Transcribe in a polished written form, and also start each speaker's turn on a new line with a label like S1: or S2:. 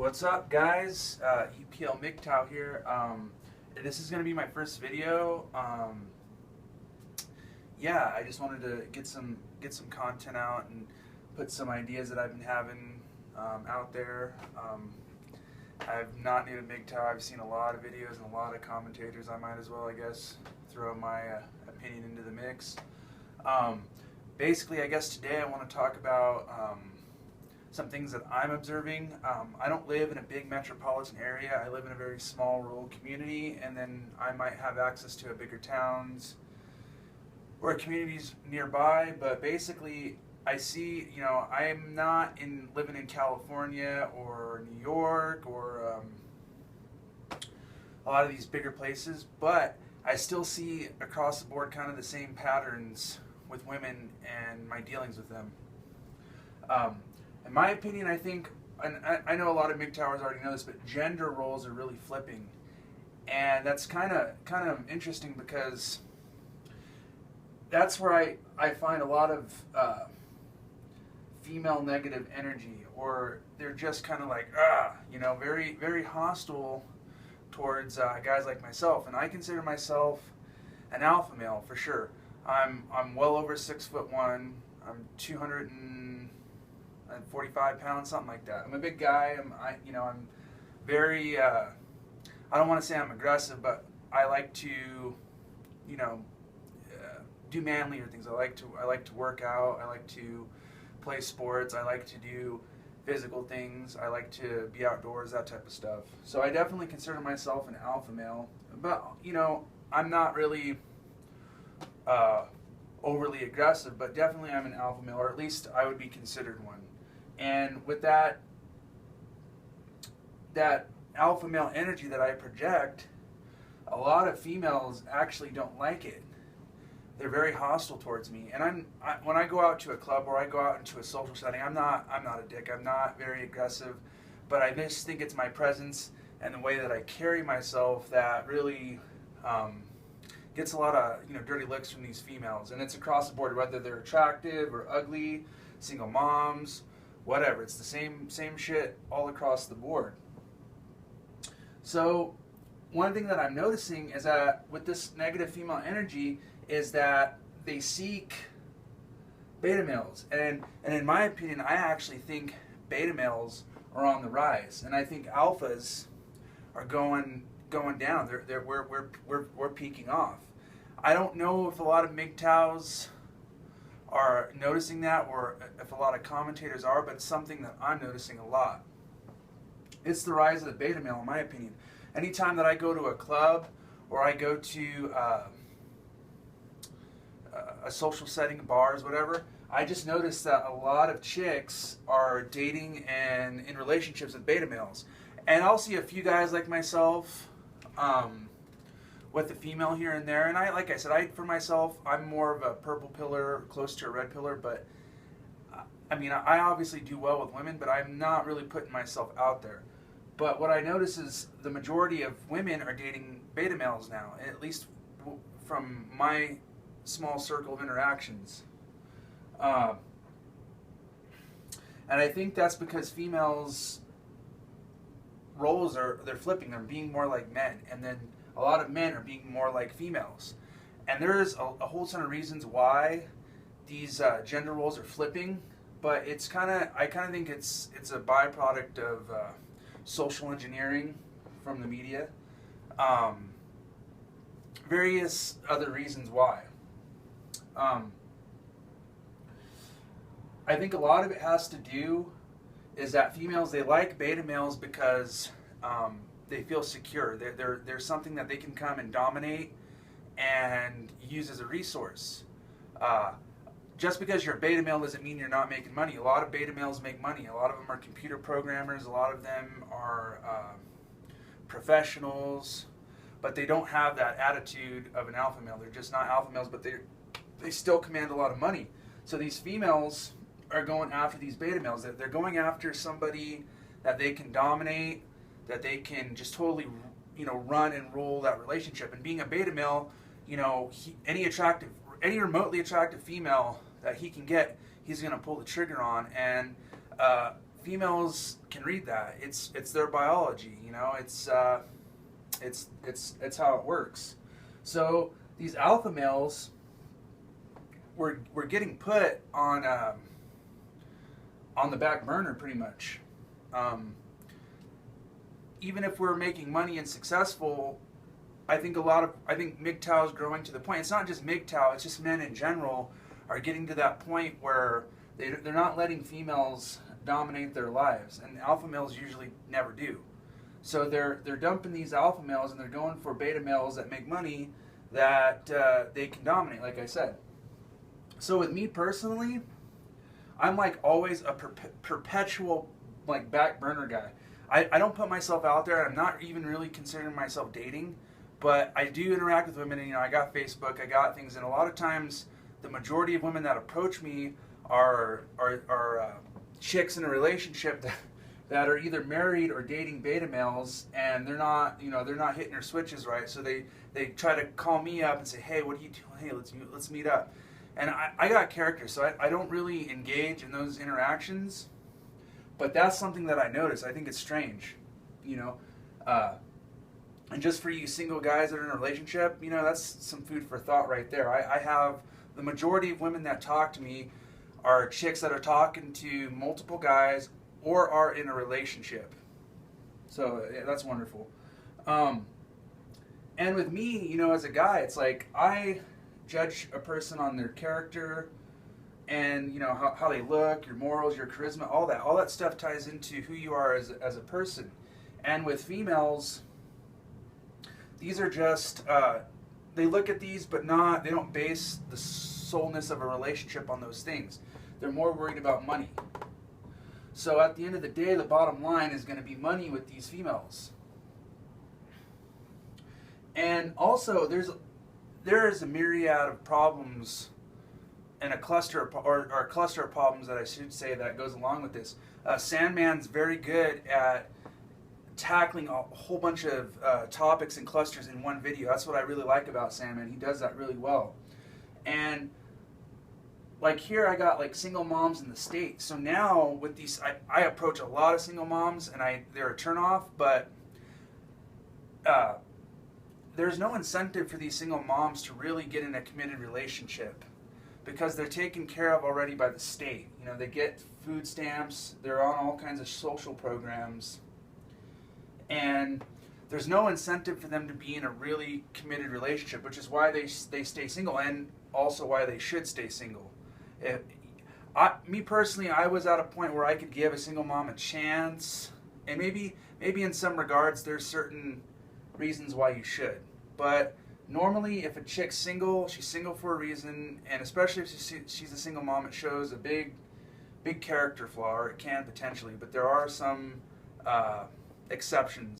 S1: What's up, guys? EPL Mgtow here. This is going to be my first video. Yeah, I just wanted to get some content out and put some ideas that I've been having out there. I'm not new to Mgtow. I've seen a lot of videos and a lot of commentators. I might as well, I guess, throw my opinion into the mix. Basically, I guess today I want to talk about some things that I'm observing. I don't live in a big metropolitan area. I live in a very small rural community, and then I might have access to a bigger towns or communities nearby. But basically, I see, I'm not living in California or New York or a lot of these bigger places, but I still see across the board kind of the same patterns with women and my dealings with them. In my opinion, I think, and I know a lot of Mgtowers already know this, but gender roles are really flipping, and that's kind of interesting because that's where I find a lot of female negative energy, or they're just kind of like very very hostile towards guys like myself, and I consider myself an alpha male for sure. I'm well over 6'1". I'm 245 pounds, something like that. I'm a big guy. I'm very. I don't want to say I'm aggressive, but I like to, do manlier things. I like to work out. I like to play sports. I like to do physical things. I like to be outdoors, that type of stuff. So I definitely consider myself an alpha male, but I'm not really overly aggressive, but definitely I'm an alpha male, or at least I would be considered one. And with that alpha male energy that I project, a lot of females actually don't like it. They're very hostile towards me. And when I go out to a club or I go out into a social setting, I'm not a dick. I'm not very aggressive, but I just think it's my presence and the way that I carry myself that really gets a lot of dirty looks from these females. And it's across the board, whether they're attractive or ugly, single moms, whatever. It's the same shit all across the board. So one thing that I'm noticing is that with this negative female energy is that they seek beta males. And in my opinion, I actually think beta males are on the rise, and I think alphas are going down. We're peaking off. I don't know if a lot of Mgtows are noticing that, or if a lot of commentators are, but it's something that I'm noticing a lot. It's the rise of the beta male, in my opinion. Anytime that I go to a club or I go to a social setting, bars, whatever, I just noticed that a lot of chicks are dating and in relationships with beta males. And I'll see a few guys like myself with a female here and there. And like I said, for myself, I'm more of a purple pillar, close to a red pillar. But I obviously do well with women, but I'm not really putting myself out there. But what I notice is the majority of women are dating beta males now, at least from my small circle of interactions. And I think that's because females' roles they're flipping. They're being more like men, and then a lot of men are being more like females. And there's a whole ton of reasons why these gender roles are flipping, but I kind of think it's a byproduct of social engineering from the media. Various other reasons why. I think a lot of it has to do is that females, they like beta males because they feel secure. They're something that they can come and dominate and use as a resource. Just because you're a beta male doesn't mean you're not making money. A lot of beta males make money. A lot of them are computer programmers. A lot of them are professionals, but they don't have that attitude of an alpha male. They're just not alpha males, but they still command a lot of money. So these females are going after these beta males. They're going after somebody that they can dominate, that they can just totally, run and rule that relationship. And being a beta male, any remotely attractive female that he can get, he's going to pull the trigger on. And females can read that. It's their biology, you know. It's how it works. So these alpha males we're getting put on the back burner pretty much. Even if we're making money and successful, I think Mgtow is growing to the point. It's not just Mgtow; it's just men in general are getting to that point where they're not letting females dominate their lives, and alpha males usually never do. So they're dumping these alpha males and they're going for beta males that make money that they can dominate, like I said. So with me personally, I'm like always a perpetual like back burner guy. I don't put myself out there. I'm not even really considering myself dating, but I do interact with women. And, you know, I got Facebook, I got things, and a lot of times the majority of women that approach me are chicks in a relationship that are either married or dating beta males, and they're not hitting their switches right. So they try to call me up and say, hey, what are you doing? Hey, let's meet up. And I got character, so I don't really engage in those interactions. But that's something that I notice. I think it's strange, you know. And just for you single guys that are in a relationship, you know, that's some food for thought right there. I have the majority of women that talk to me are chicks that are talking to multiple guys or are in a relationship. So yeah, that's wonderful. And with me, you know, as a guy, it's like I judge a person on their character and, you know, how they look, your morals, your charisma, all that stuff ties into who you are as a person. And with females, these are just, they look at these, but they don't base the soulness of a relationship on those things. They're more worried about money. So at the end of the day, the bottom line is going to be money with these females. And also, there is a myriad of problems and a cluster of problems that I should say that goes along with this. Sandman's very good at tackling a whole bunch of topics and clusters in one video. That's what I really like about Sandman. He does that really well. And like here, I got like single moms in the States. So now with these, I approach a lot of single moms, and they're a turnoff. But there's no incentive for these single moms to really get in a committed relationship because they're taken care of already by the state. You know, they get food stamps. They're on all kinds of social programs, and there's no incentive for them to be in a really committed relationship, which is why they stay single, and also why they should stay single. Me personally, I was at a point where I could give a single mom a chance, and maybe in some regards there's certain reasons why you should. But normally, if a chick's single, she's single for a reason, and especially if she's a single mom, it shows a big character flaw, or it can potentially, but there are some exceptions.